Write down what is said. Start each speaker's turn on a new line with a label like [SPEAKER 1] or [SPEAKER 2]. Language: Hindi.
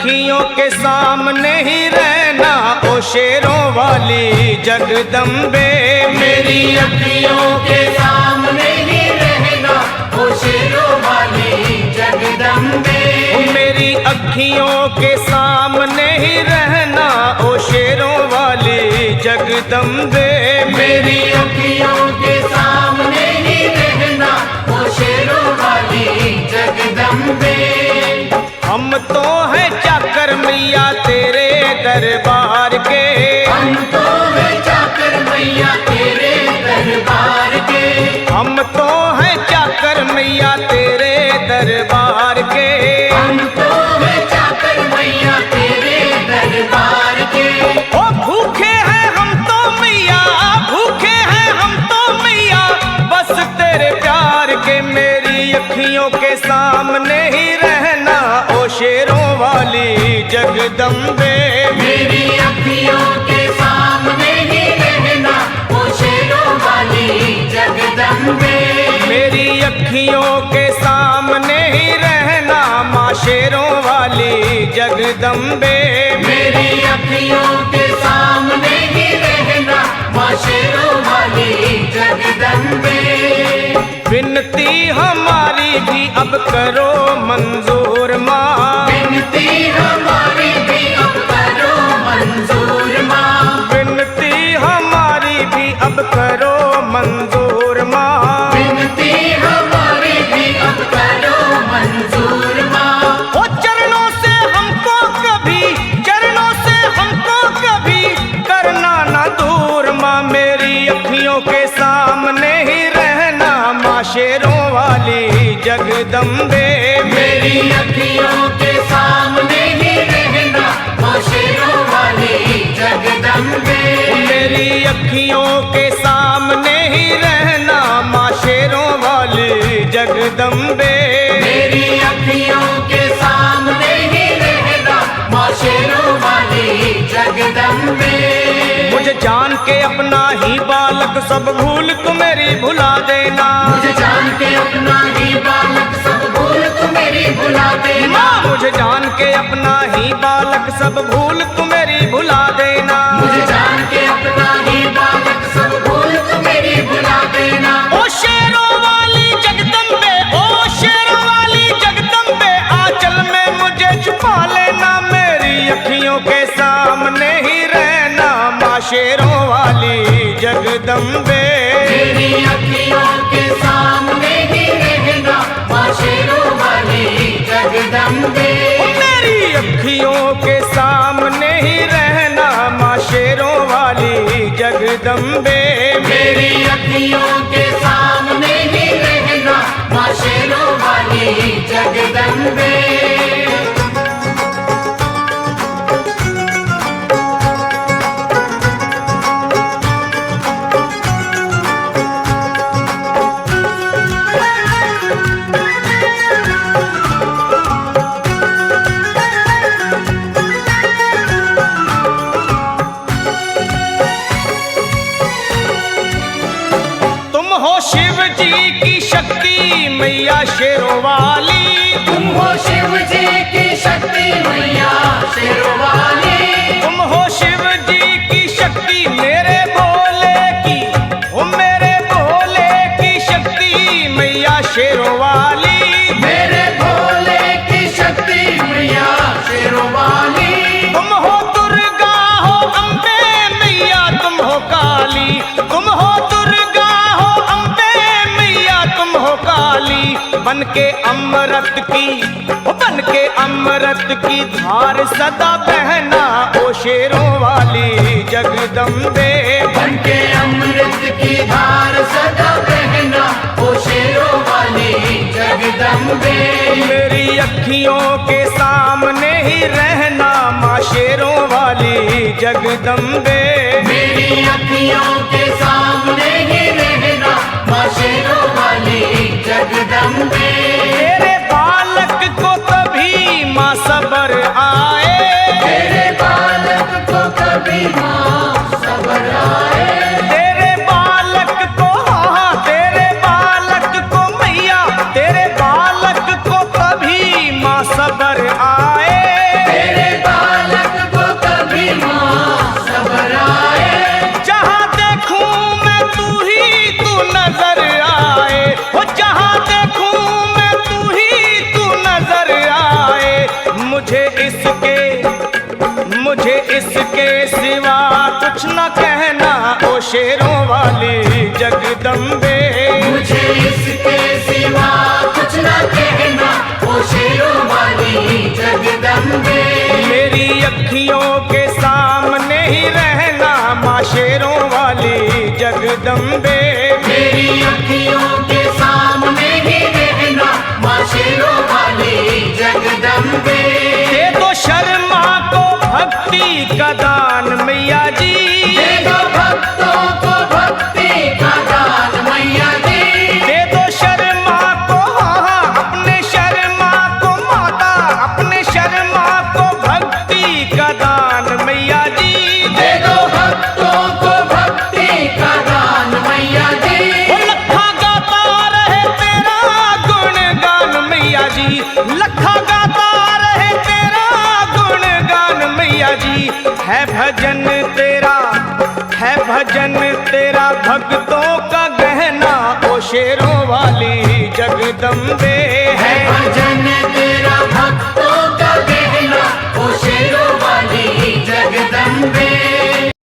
[SPEAKER 1] अखियों के सामने ही रहना ओ शेरों वाली जगदम्बे।
[SPEAKER 2] मेरी अखियों के सामने ही रहना ओ शेरों वाली जगदम्बे।
[SPEAKER 1] मेरी अखियों के सामने ही रहना ओ शेरों वाली जगदम्बे।
[SPEAKER 2] मेरी अखियों के सामने ही रहना ओ शेरों वाली जगदम्बे।
[SPEAKER 1] हम तो हैं चाकर मैया तेरे दरबार के।
[SPEAKER 2] हम तो हैं चाकर मैया तेरे दरबार के।
[SPEAKER 1] हम तो हैं चाकर मैया तेरे दरबार के।
[SPEAKER 2] हम तो हैं चाकर मैया तेरे दरबार के।
[SPEAKER 1] ओ भूखे हैं हम तो मैया, भूखे हैं हम तो मैया बस तेरे प्यार के। मेरी अखियों के सामने ही रहना ओ शेरों वाली जगदम्बे।
[SPEAKER 2] मेरी अखियों के सामने ही रहना ओ शेरों वाली जगदम्बे।
[SPEAKER 1] मेरी अखियों के सामने ही रहना माँ शेरों वाली जगदम्बे।
[SPEAKER 2] मेरी अखियों के सामने ही रहना माँ शेरों वाली जगदम्बे।
[SPEAKER 1] विनती हमारी भी अब करो मंजूर माँ।
[SPEAKER 2] विनती हमारी भी अब करो मंजूर माँ।
[SPEAKER 1] विनती हमारी भी अब करो मंजूर माँ।
[SPEAKER 2] विनती हमारी भी अब करो मंजूर माँ।
[SPEAKER 1] ओ चरणों से हमको कभी, चरणों से हमको कभी करना ना दूर माँ। मेरी अखियों के सामने ही रहना माँ शेरों वाली जगदम्बे।
[SPEAKER 2] मेरी अखियों के सामने ही रहना माँ शेरों वाली जगदम्बे।
[SPEAKER 1] मेरी अखियों के सामने ही रहना माँ शेरों वाली जगदम्बे।
[SPEAKER 2] मेरी अखियों के सामने ही रहना माँ शेरों वाली जगदम्बे।
[SPEAKER 1] मुझे जान के अपना ही बालक सब भूल तू मेरी भुला देना।
[SPEAKER 2] मुझे जान के अपना ही बालक सब भूल तू मेरी भुला देना।
[SPEAKER 1] माँ मुझे जान के अपना ही बालक सब भूल तू मेरी भुला देना।
[SPEAKER 2] मुझे जान के अपना ही बालक सब भूल तू मेरी भुला देना।
[SPEAKER 1] ओ शेरों वाली जगदम्बे, ओ शेरों वाली जगदम्बे आंचल में मुझे छुपा लेना। मेरी अखियों के सामने ही रहना माँ शेरों वाली जगदम्बे।
[SPEAKER 2] मेरी अखियों के सामने ही रहना माँ शेरों वाली जगदम्बे।
[SPEAKER 1] मेरी अखियों के सामने ही रहना माँ शेरों वाली जगदम्बे।
[SPEAKER 2] मेरी अखियों के सामने ही रहना माँ शेरों वाली जगदम्बे।
[SPEAKER 1] शिव जी की शक्ति मैया शेरों वाली।
[SPEAKER 2] तुम हो शिव जी की शक्ति मैया शेरों वाली।
[SPEAKER 1] तुम हो शिव जी की शक्ति मेरे भोले की, ओ मेरे भोले की शक्ति मैया शेरों वाली।
[SPEAKER 2] मेरे भोले की शक्ति मैया शेरों वाली।
[SPEAKER 1] तुम हो दुर्गा हो अम्बे मैया तुम हो काली। तुम हो दुर्गा हो अम्बे मैया तुम हो काली। बन के अमृत की, बन के अमृत की धार सदा बहना ओ शेरों वाली जगदम्बे।
[SPEAKER 2] बन के अमृत की धार सदा बहना ओ शेरों वाली जगदम्बे।
[SPEAKER 1] मेरी अखियों के सामने ही रहना माँ शेरों वाली जगदम्बे।
[SPEAKER 2] मेरी अखियों के सामने ही रहना माँ शेरों वाली जगदम्बे।
[SPEAKER 1] तेरे बालक को कभी माँ सबर आए।
[SPEAKER 2] तेरे बालक को कभी माँ सबर आए।
[SPEAKER 1] तेरे बालक को, हाँ तेरे बालक को मैया, तेरे बालक को कभी माँ सबर आए।
[SPEAKER 2] तेरे
[SPEAKER 1] कुछ न कहना ओ शेरों वाली जगदम्बे।
[SPEAKER 2] मुझे इसके सिवा कुछ न कहना ओ शेरों वाली जगदम्बे।
[SPEAKER 1] मेरी अखियों के सामने ही रहना माँ शेरों वाली जगदम्बे।
[SPEAKER 2] मेरी अखियों के सामने ही रहना माँ शेरों वाली जगदम्बे।
[SPEAKER 1] दे दो शर्मा को भक्ति का दान मैया जी।
[SPEAKER 2] दे दो भक्तों को भक्ति का दान मैया जी।
[SPEAKER 1] दे दो शर्मा को अपने शर्मा को माता, अपने शर्मा को भक्ति का दान मैया जी।
[SPEAKER 2] दे दो भक्तों को भक्ति का दान मैया जी।
[SPEAKER 1] वो लखा गाता रहे तेरा गुणगान मैया जी। लखा गाता रहे तेरा गुणगान मैया जी। है भजन तेरा, है भजन तेरा भक्तों का गहना ओ शेरों वाली जगदम्बे।